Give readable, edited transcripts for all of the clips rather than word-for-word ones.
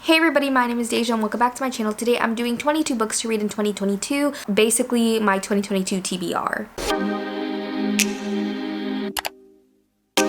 Hey everybody, my name is Deja and welcome back to my channel. Today I'm doing 22 books to read in 2022, basically my 2022 TBR.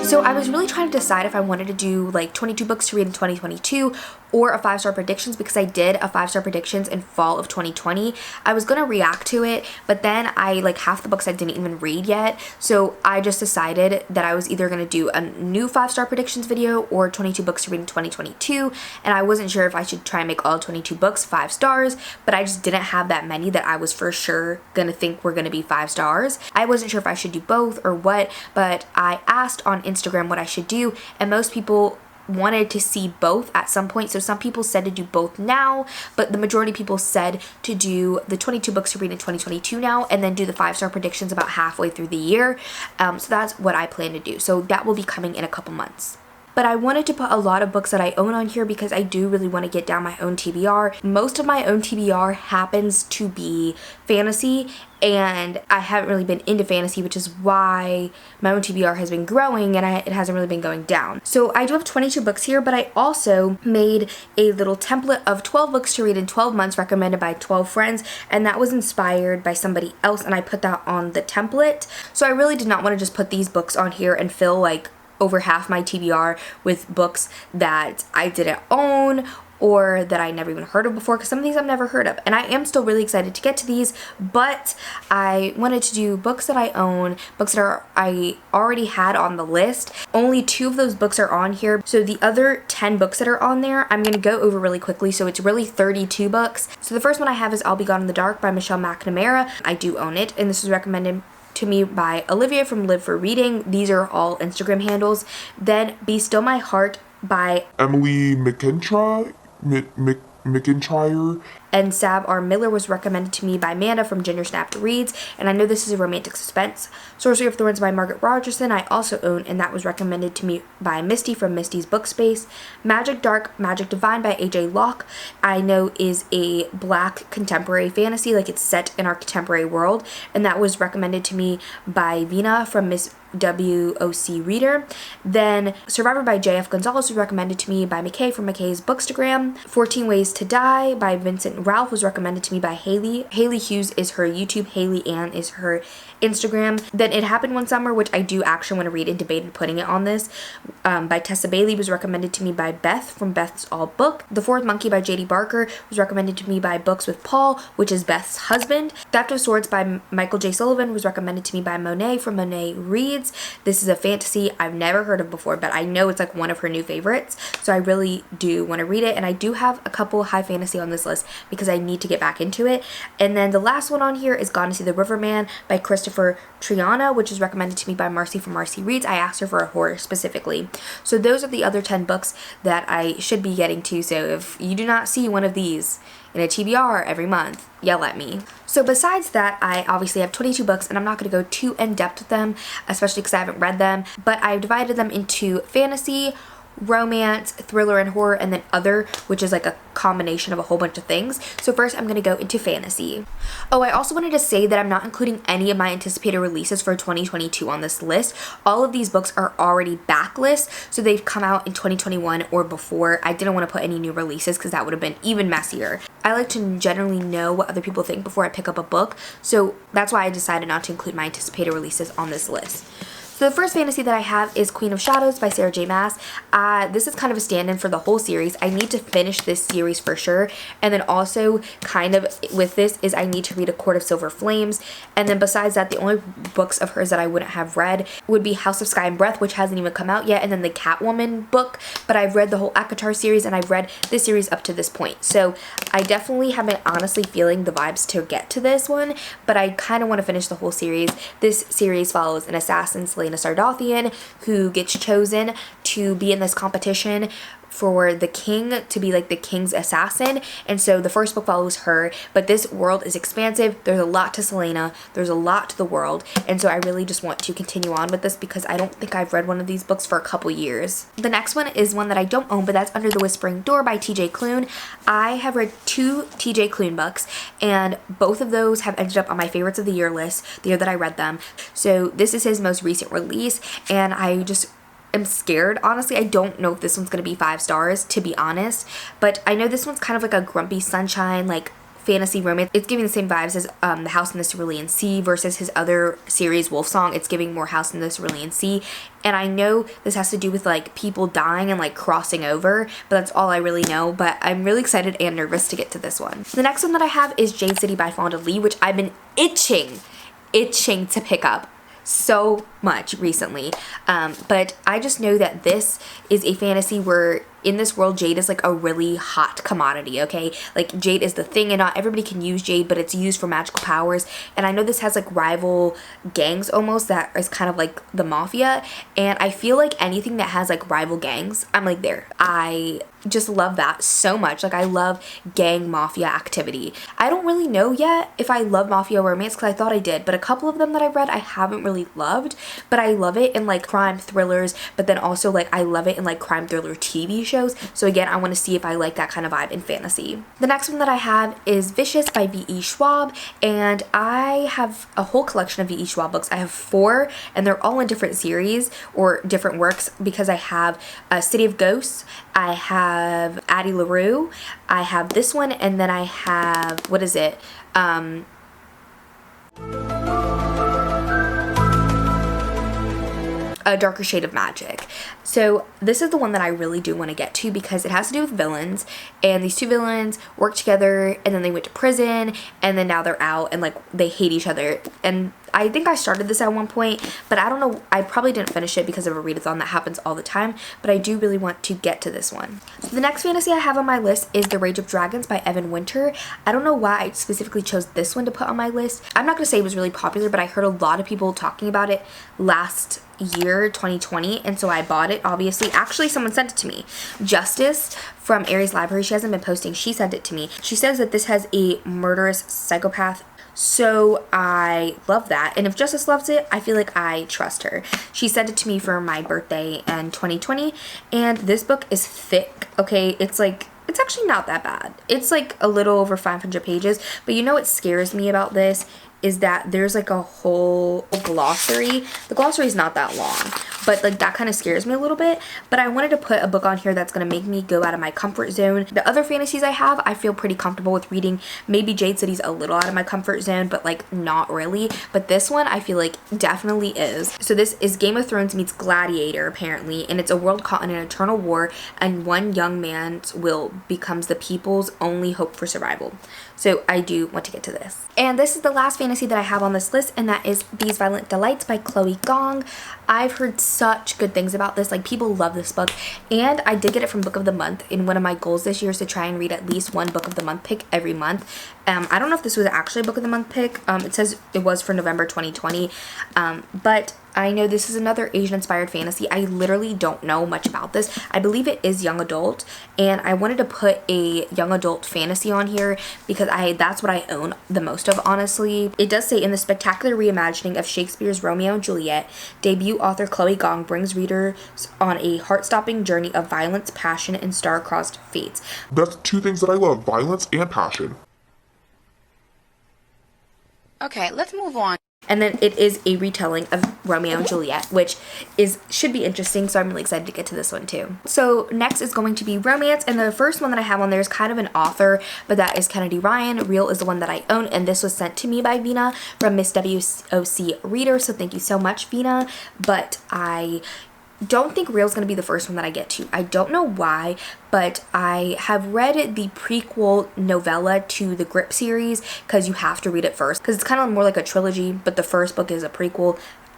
So I was really trying to decide if I wanted to do like 22 books to read in 2022 or a 5-star predictions, because I did a 5-star predictions in fall of 2020. I was gonna react to it, but then half the books I didn't even read yet. So I just decided that I was either gonna do a new 5-star predictions video or 22 books to read in 2022. And I wasn't sure if I should try and make all 22 books 5 stars, but I just didn't have that many that I was for sure gonna think were gonna be 5 stars. I wasn't sure if I should do both or what, but I asked on Instagram what I should do, and most people wanted to see both at some point. So some people said to do both now, but the majority of people said to do the 22 books to read in 2022 now and then do the 5-star predictions about halfway through the year. So that's what I plan to do. So that will be coming in a couple months. But I wanted to put a lot of books that I own on here because I do really want to get down my own TBR. Most of my own TBR happens to be fantasy, and I haven't really been into fantasy, which is why my own TBR has been growing and it hasn't really been going down. So I do have 22 books here, but I also made a little template of 12 books to read in 12 months recommended by 12 friends, and that was inspired by somebody else, and I put that on the template. So I really did not want to just put these books on here and fill like over half my TBR with books that I didn't own or that I never even heard of before, because some of these I've never heard of. And I am still really excited to get to these, but I wanted to do books that I own, books that I already had on the list. Only 2 of those books are on here, so the other 10 books that are on there I'm going to go over really quickly, so it's really 32 books. So the first one I have is I'll Be Gone in the Dark by McNamara. I do own it, and this was recommended to me by Olivia from Live for Reading. These are all Instagram handles. Then Be Still My Heart by Emily Mcintire. Mcintire. And Sab R. Miller was recommended to me by Manda from Ginger Snapped Reads, and I know this is a romantic suspense. Sorcery of Thorns by Margaret Rogerson I also own, and that was recommended to me by Misty from Misty's Book Space. Magic Dark, Magic Divine by AJ Locke I know is a black contemporary fantasy, like it's set in our contemporary world, and that was recommended to me by Vina from Miss WOC Reader. Then Survivor by JF Gonzales was recommended to me by McKay from McKay's Bookstagram. 14 Ways to Die by Vincent Ralph was recommended to me by Hailey. Hailey Hughes is her YouTube, Hailey Ann is her Instagram. Then It Happened One Summer, which I do actually want to read and debated putting it on this, by Tessa Bailey, was recommended to me by Beth from Beth's All Book. The Fourth Monkey by J.D. Barker was recommended to me by Books with Paul, which is Beth's husband. Theft of Swords by Michael J. Sullivan was recommended to me by Monae from Monae Reads. This is a fantasy I've never heard of before, but I know it's like one of her new favorites, so I really do want to read it, and I do have a couple high fantasy on this list because I need to get back into it. And then the last one on here is Gone to See the Riverman by Christopher Triana, which is recommended to me by Marcy from Marcy Reads. I asked her for a horror specifically. So those are the other 10 books that I should be getting to, so if you do not see one of these in a TBR every month, yell at me. So besides that, I obviously have 22 books, and I'm not going to go too in-depth with them, especially because I haven't read them, but I've divided them into fantasy, romance, thriller, and horror, and then other, which is like a combination of a whole bunch of things. So first I'm going to go into fantasy. Oh, I also wanted to say that I'm not including any of my anticipated releases for 2022 on this list. All of these books are already backlist, so they've come out in 2021 or before. I didn't want to put any new releases because that would have been even messier. I like to generally know what other people think before I pick up a book, so that's why I decided not to include my anticipated releases on this list. So the first fantasy that I have is Queen of Shadows by Sarah J. Maas. This is kind of a stand-in for the whole series. I need to finish this series for sure. And then also kind of with this is I need to read A Court of Silver Flames. And then besides that, the only books of hers that I wouldn't have read would be House of Sky and Breath, which hasn't even come out yet, and then the Catwoman book. But I've read the whole Mcintire series, and I've read this series up to this point. So I definitely haven't honestly feeling the vibes to get to this one, but I kind of want to finish the whole series. This series follows an assassin, Selena Sardothian, who gets chosen to be in this competition for the king to be like the king's assassin, and so the first book follows her, but this world is expansive. There's a lot to Selena, there's a lot to the world, and so I really just want to continue on with this because I don't think I've read one of these books for a couple years. The next one is one that I don't own, but that's Under the Whispering Door by TJ Klune. I have read 2 TJ Klune books, and both of those have ended up on my favorites of the year list the year that I read them. So this is his most recent release, and I just am scared, honestly. I don't know if this one's gonna be 5 stars, to be honest, but I know this one's kind of like a grumpy sunshine, like fantasy romance. It's giving the same vibes as The House in the Cerulean Sea versus his other series, Wolf Song. It's giving more House in the Cerulean Sea. And I know this has to do with like people dying and like crossing over, but that's all I really know. But I'm really excited and nervous to get to this one. The next one that I have is Jade City by Fonda Lee, which I've been itching to pick up so much recently. But I just know that this is a fantasy where in this world, jade is like a really hot commodity, okay? Like jade is the thing, and not everybody can use jade, but it's used for magical powers. And I know this has like rival gangs almost that is kind of like the mafia. And I feel like anything that has like rival gangs, I'm like there. I just love that so much. Like I love gang mafia activity. I don't really know yet if I love mafia romance because I thought I did, but a couple of them that I read I haven't really loved, but I love it in like crime thrillers, but then also like I love it in like crime thriller TV shows. So again, I want to see if I like that kind of vibe in fantasy. The next one that I have is Vicious by V.E. Schwab, and I have a whole collection of V.E. Schwab books. I have 4, and they're all in different series or different works because I have City of Ghosts, I have Addie LaRue, I have this one, and then I have, what is it? A Darker Shade of Magic. So this is the one that I really do want to get to because it has to do with villains, and these 2 villains work together and then they went to prison and then now they're out and like they hate each other. And I think I started this at one point, but I don't know, I probably didn't finish it because of a readathon that happens all the time, but I do really want to get to this one. So the next fantasy I have on my list is The Rage of Dragons by Evan Winter. I don't know why I specifically chose this one to put on my list. I'm not going to say it was really popular, but I heard a lot of people talking about it last year, 2020, and so I bought it, obviously. Actually, someone sent it to me. Justice from Aries Library, she hasn't been posting, she sent it to me. She says that this has a murderous psychopath, so I love that, and if Justice loves it, I feel like I trust her. She sent it to me for my birthday in 2020, and this book is thick, okay? It's like, it's actually not that bad. It's like a little over 500 pages, but you know what scares me about this is that there's like a whole glossary. The glossary is not that long, but like that kind of scares me a little bit. But I wanted to put a book on here that's going to make me go out of my comfort zone. The other fantasies I have, I feel pretty comfortable with reading. Maybe Jade City's a little out of my comfort zone, but like not really. But this one I feel like definitely is. So this is Game of Thrones meets Gladiator apparently, and it's a world caught in an eternal war, and one young man's will becomes the people's only hope for survival. So I do want to get to this. And this is the last fantasy that I have on this list, and that is These Violent Delights by Chloe Gong. I've heard such good things about this. Like, people love this book, and I did get it from Book of the Month. And one of my goals this year is to try and read at least one Book of the Month pick every month. I don't know if this was actually a Book of the Month pick. It says it was for November 2020, but I know this is another Asian-inspired fantasy. I literally don't know much about this. I believe it is young adult, and I wanted to put a young adult fantasy on here because that's what I own the most of, honestly. It does say, in the spectacular reimagining of Shakespeare's Romeo and Juliet, debut author Chloe Gong brings readers on a heart-stopping journey of violence, passion, and star-crossed fates. That's 2 things that I love, violence and passion. Okay, let's move on. And then it is a retelling of Romeo and Juliet, which should be interesting, so I'm really excited to get to this one too. So next is going to be romance, and the first one that I have on there is kind of an author, but that is Kennedy Ryan. Real is the one that I own, and this was sent to me by Vina from Miss WOC Reader, so thank you so much, Vina. But I don't think Real is going to be the first one that I get to. I don't know why, but I have read the prequel novella to the Grip series because you have to read it first because it's kind of more like a trilogy, but the first book is a prequel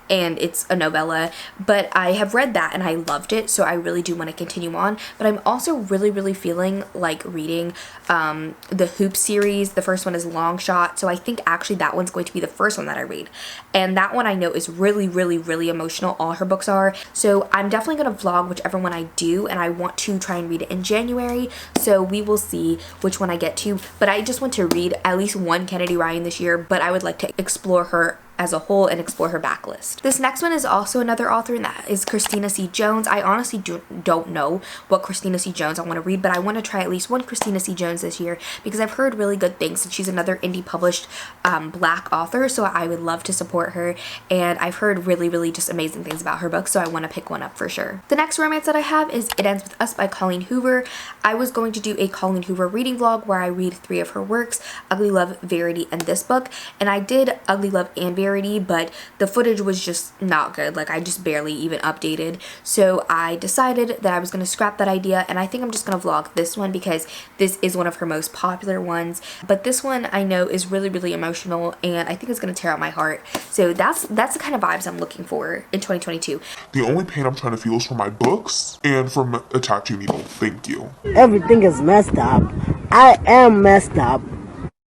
and it's a novella. But I have read that and I loved it, so I really do want to continue on. But I'm also really feeling like reading the Hoop series. The first one is Long Shot, so I think actually that one's going to be the first one that I read, and that one I know is really emotional. All her books are, so I'm definitely going to vlog whichever one I do, and I want to try and read it in January, so we will see which one I get to. But I just want to read at least one Kennedy Ryan this year, but I would like to explore her as a whole and explore her backlist. This next one is also another author, and that is Christina C. Jones. I honestly don't know what Christina C. Jones I want to read, but I want to try at least one Christina C. Jones this year because I've heard really good things, and she's another indie published Black author, so I would love to support her, and I've heard really just amazing things about her book, so I want to pick one up for sure. The next romance that I have is It Ends With Us by Colleen Hoover. I was going to do a Colleen Hoover reading vlog where I read 3 of her works, Ugly Love, Verity, and this book, and I did Ugly Love and Verity, but the footage was just not good. Like, I just barely even updated, so I decided that I was going to scrap that idea, and I think I'm just going to vlog this one because this is one of her most popular ones. But this one I know is really emotional, and I think it's going to tear out my heart. So that's the kind of vibes I'm looking for in 2022. The only pain I'm trying to feel is from my books and from a tattoo needle. Thank you. Everything is messed up. I am messed up.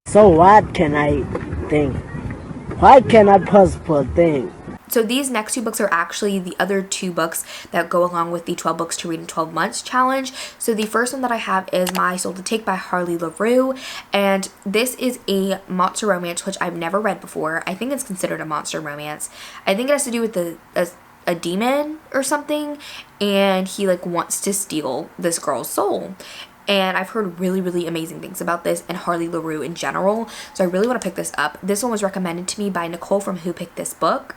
So what can I think? Why can't I possibly think? So these next 2 books are actually the other 2 books that go along with the 12 books to read in 12 months challenge. So the first one that I have is My Soul to Take by Harley LaRue, and this is a monster romance, which I've never read before. I think it's considered a monster romance. I think it has to do with a demon or something, and he like wants to steal this girl's soul. And I've heard really amazing things about this and Harley LaRue in general, so I really want to pick this up. This one was recommended to me by Nicole from Who Picked This Book.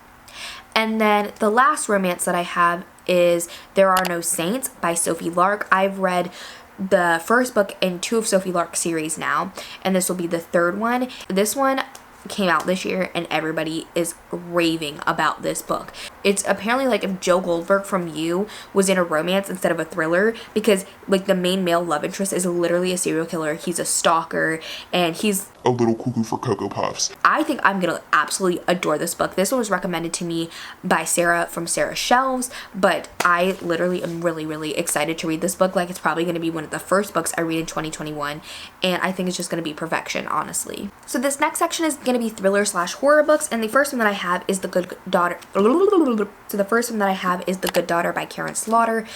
And then the last romance that I have is There Are No Saints by Sophie Lark. I've read the first book in 2 of Sophie Lark's series now, and this will be the 3rd one. This one came out this year and everybody is raving about this book. It's apparently like if Joe Goldberg from You was in a romance instead of a thriller, because like the main male love interest is literally a serial killer. He's a stalker and he's A little cuckoo for Cocoa Puffs. I think I'm gonna absolutely adore this book. This one was recommended to me by Sarah from Sarah's Shelves, but I literally am really excited to read this book. Like, it's probably gonna be one of the first books I read in 2021, and I think it's just gonna be perfection, honestly. So this next section is gonna be thriller/horror books, and the first one that I have is The Good Daughter. So the first one that I have is The Good Daughter by Karen Slaughter.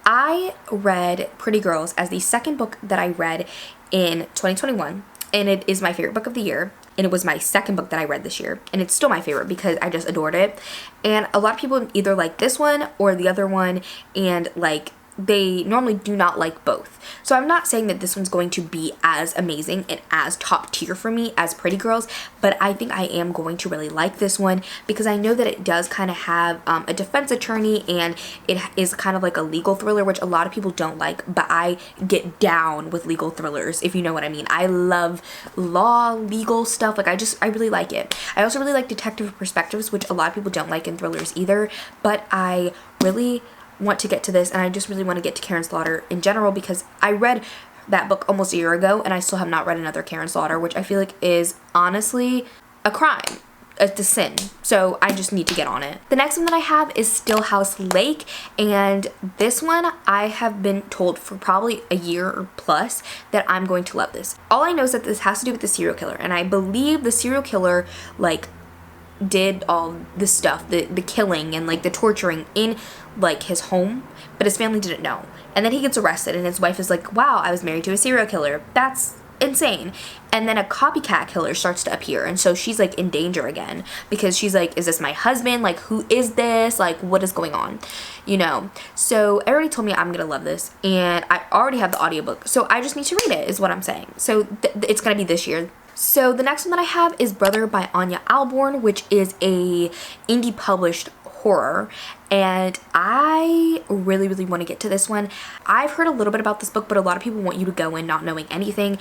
I read Pretty Girls as the second book that I read in 2021. And it is my favorite book of the year, and it was my second book that I read this year, and it's still my favorite because I just adored it. And a lot of people either like this one or the other one, and like they normally do not like both. So I'm not saying that this one's going to be as amazing and as top tier for me as Pretty Girls, but I think I am going to really like this one because I know that it does kind of have a defense attorney, and it is kind of like a legal thriller, which a lot of people don't like, but I get down with legal thrillers, if you know what I mean. I love law, legal stuff. Like, I really like it. I also really like detective perspectives, which a lot of people don't like in thrillers either, but I really want to get to this, and I just really want to get to Karen Slaughter in general because I read that book almost a year ago and I still have not read another Karen Slaughter, which I feel like is honestly a crime. It's a sin. So I just need to get on it. The next one that I have is Stillhouse Lake, and this one I have been told for probably a year or plus that I'm going to love this. All I know is that this has to do with the serial killer, and I believe the serial killer like did all the stuff, the killing and like the torturing in like his home, but his family didn't know. And then he gets arrested and his wife is like, wow, I was married to a serial killer. That's insane. And then a copycat killer starts to appear, and so she's like in danger again because she's like, is this my husband? Like, who is this? Like, what is going on? You know? So everybody told me I'm gonna love this, and I already have the audiobook, so I just need to read it is what I'm saying. So it's gonna be this year. So the next one that I have is Brother by Anya Alborn, which is a indie published horror, and I really want to get to this one. I've heard a little bit about this book, but a lot of people want you to go in not knowing anything.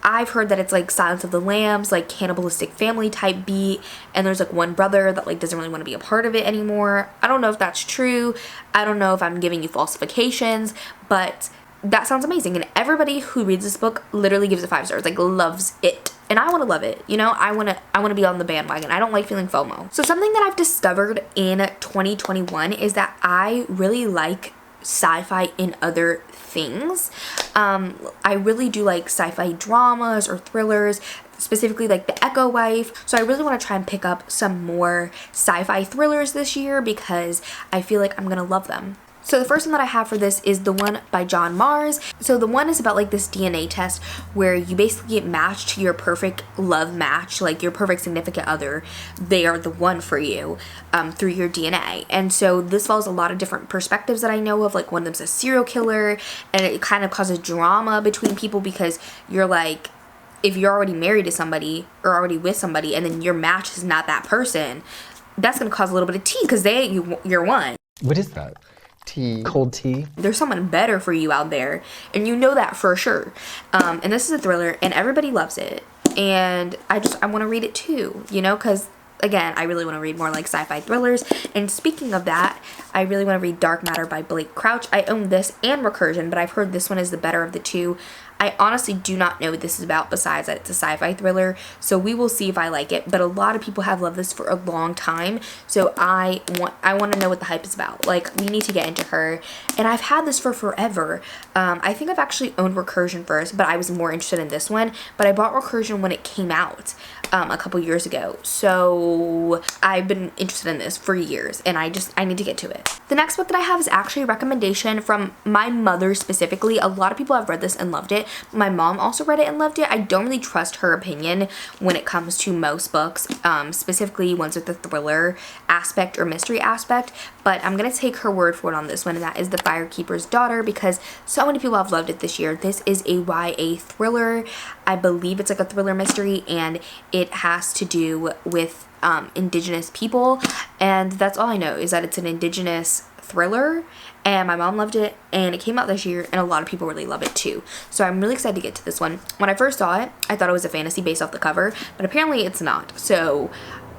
I've heard that it's like Silence of the Lambs, like cannibalistic family type beat, and there's like one brother that like doesn't really want to be a part of it anymore. I don't know if that's true. I don't know if I'm giving you falsifications, but that sounds amazing, and everybody who reads this book literally gives it 5 stars, like loves it. And I want to love it, you know? I want to be on the bandwagon. I don't like feeling FOMO. So something that I've discovered in 2021 is that I really like sci-fi in other things. I really do like sci-fi dramas or thrillers, specifically like The Echo Wife. So I really want to try and pick up some more sci-fi thrillers this year because I feel like I'm gonna love them. So the first one that I have for this is the one by John Mars. So the one is about like this DNA test where you basically get matched to your perfect love match, like your perfect significant other. They are the one for you through your DNA. And so this follows a lot of different perspectives that I know of. Like one of them's a serial killer, and it kind of causes drama between people because you're like, if you're already married to somebody or already with somebody and then your match is not that person, that's going to cause a little bit of tea because they ain't you're one. What is that? Tea? Cold tea? There's someone better for you out there, and you know that for sure. And this is a thriller, and everybody loves it. And I want to read it too, you know, because again, I really want to read more like sci-fi thrillers. And speaking of that, I really want to read Dark Matter by Blake Crouch. I own this and Recursion, but I've heard this one is the better of the two. I honestly do not know what this is about besides that it's a sci-fi thriller, so we will see if I like it. But a lot of people have loved this for a long time, so I want to know what the hype is about. Like, we need to get into her, and I've had this for forever. I think I've actually owned Recursion first, but I was more interested in this one. But I bought Recursion when it came out a couple years ago, so I've been interested in this for years, and I need to get to it. The next book that I have is actually a recommendation from my mother specifically. A lot of people have read this and loved it. My mom also read it and loved it. I don't really trust her opinion when it comes to most books, specifically ones with the thriller aspect or mystery aspect, but I'm gonna take her word for it on this one, and that is The Firekeeper's Daughter, because so many people have loved it this year. This is a YA thriller. I believe it's like a thriller mystery, and it has to do with indigenous people, and that's all I know is that it's an indigenous thriller, and my mom loved it, and it came out this year, and a lot of people really love it too. So I'm really excited to get to this one. When I first saw it, I thought it was a fantasy based off the cover, but apparently it's not. So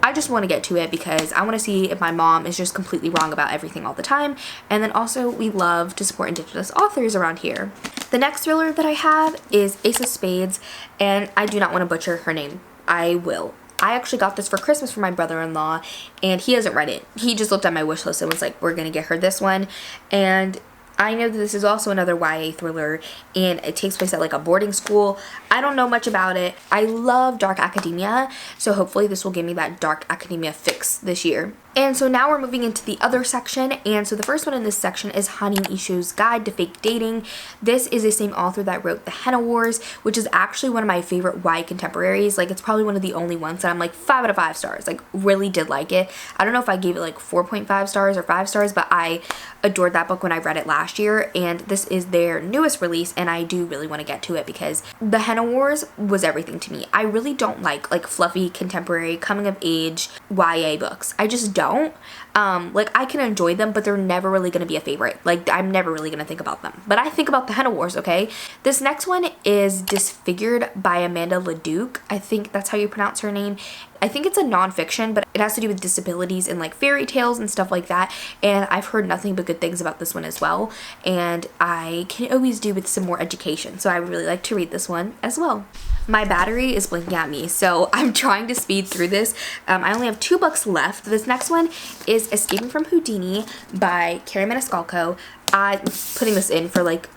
I just want to get to it because I want to see if my mom is just completely wrong about everything all the time. And then also, we love to support indigenous authors around here. The next thriller that I have is Ace of Spades, and I do not want to butcher her name. I will. I actually got this for Christmas for my brother-in-law, and he hasn't read it. He just looked at my wish list and was like, we're gonna get her this one. And I know that this is also another YA thriller, and it takes place at like a boarding school. I don't know much about it. I love dark academia, so hopefully this will give me that dark academia fix this year. And so now we're moving into the other section, and so the first one in this section is Honey Issue's Guide to Fake Dating. This is the same author that wrote The Henna Wars, which is actually one of my favorite YA contemporaries. Like, it's probably one of the only ones that I'm like 5 out of 5 stars. Like, really did like it. I don't know if I gave it like 4.5 stars or 5 stars, but I adored that book when I read it last year, and this is their newest release, and I do really want to get to it because The Henna Wars was everything to me. I really don't like fluffy contemporary coming of age YA books. I just don't. Like, I can enjoy them, but they're never really going to be a favorite. Like, I'm never really going to think about them. But I think about The Henna Wars, okay? This next one is Disfigured by Amanda Leduc. I think that's how you pronounce her name. I think it's a nonfiction, but it has to do with disabilities and like fairy tales and stuff like that. And I've heard nothing but good things about this one as well. And I can always do with some more education. So I would really like to read this one as well. My battery is blinking at me, so I'm trying to speed through this. I only have 2 books left. This next one is Escaping from Houdini by Carrie Maniscalco. I'm putting this in for like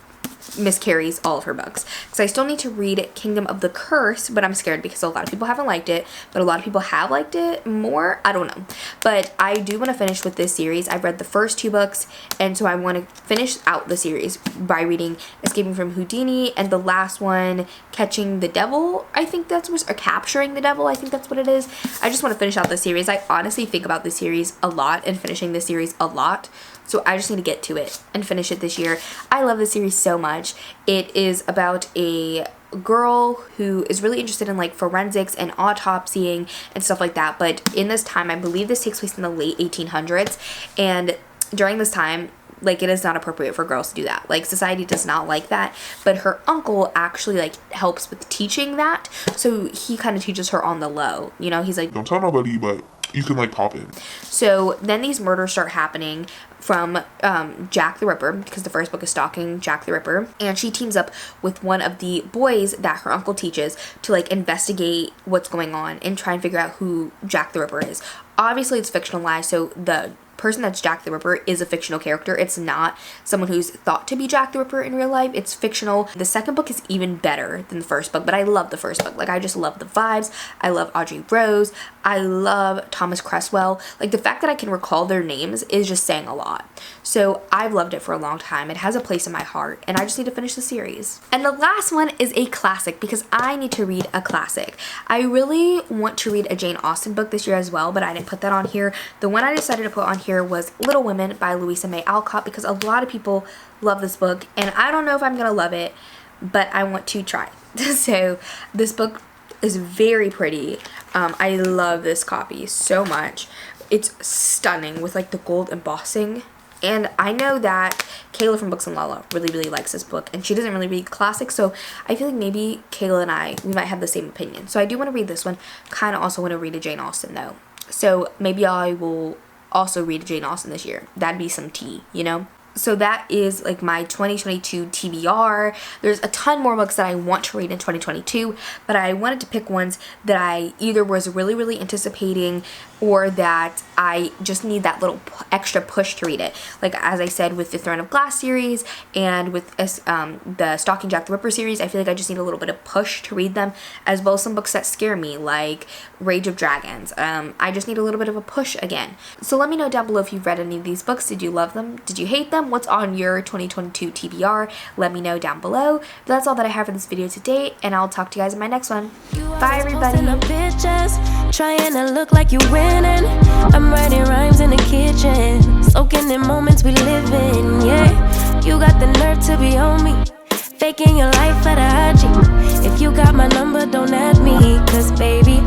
Miss Carrie's all of her books, because I still need to read Kingdom of the Curse, but I'm scared because a lot of people haven't liked it, but a lot of people have liked it more. I don't know, but I do want to finish with this series. I've read the first 2 books, and so I want to finish out the series by reading Escaping from Houdini, and the last one, Catching the Devil, I think that's what, or Capturing the Devil, I think that's what it is. I just want to finish out the series. I honestly think about this series a lot and finishing this series a lot. So I just need to get to it and finish it this year. I love this series so much. It is about a girl who is really interested in like forensics and autopsying and stuff like that. But in this time, I believe this takes place in the late 1800s. And during this time, like, it is not appropriate for girls to do that. Like, society does not like that. But her uncle actually like helps with teaching that. So he kind of teaches her on the low. You know, he's like, Don't tell nobody, but you can like pop it. So then these murders start happening from Jack the Ripper, because the first book is stalking Jack the Ripper, and she teams up with one of the boys that her uncle teaches to like investigate what's going on and try and figure out who Jack the Ripper is. Obviously it's fictionalized, so the person that's Jack the Ripper is a fictional character. It's not someone who's thought to be Jack the Ripper in real life. It's fictional. The second book is even better than the first book, but I love the first book. Like, I just love the vibes. I love Audrey Rose. I love Thomas Cresswell. Like, the fact that I can recall their names is just saying a lot. So I've loved it for a long time. It has a place in my heart, and I just need to finish the series. And the last one is a classic, because I need to read a classic. I really want to read a Jane Austen book this year as well, but I didn't put that on here. The one I decided to put on here was Little Women by Louisa May Alcott, because a lot of people love this book, and I don't know if I'm gonna love it, but I want to try. So this book is very pretty. I love this copy so much. It's stunning with like the gold embossing. And I know that Kayla from Books and Lala really likes this book, and she doesn't really read classics, so I feel like maybe Kayla and we might have the same opinion. So I do want to read this one. Kind of also want to read a Jane Austen though. So maybe I will also read a Jane Austen this year. That'd be some tea, you know? So that is like my 2022 TBR. There's a ton more books that I want to read in 2022, but I wanted to pick ones that I either was really anticipating, or that I just need that little extra push to read it. Like, as I said, with the Throne of Glass series and with the Stalking Jack the Ripper series, I feel like I just need a little bit of push to read them, as well as some books that scare me, like Rage of Dragons. I just need a little bit of a push again. So let me know down below if you've read any of these books. Did you love them? Did you hate them? What's on your 2022 TBR? Let me know down below. But that's all that I have for this video today, and I'll talk to you guys in my next one. Bye, everybody. Trying to look like you winning. I'm writing rhymes in the kitchen, soaking in moments we live in. Yeah, you got the nerve to be on me, faking your life for the IG. If you got my number, don't add me, 'cause baby,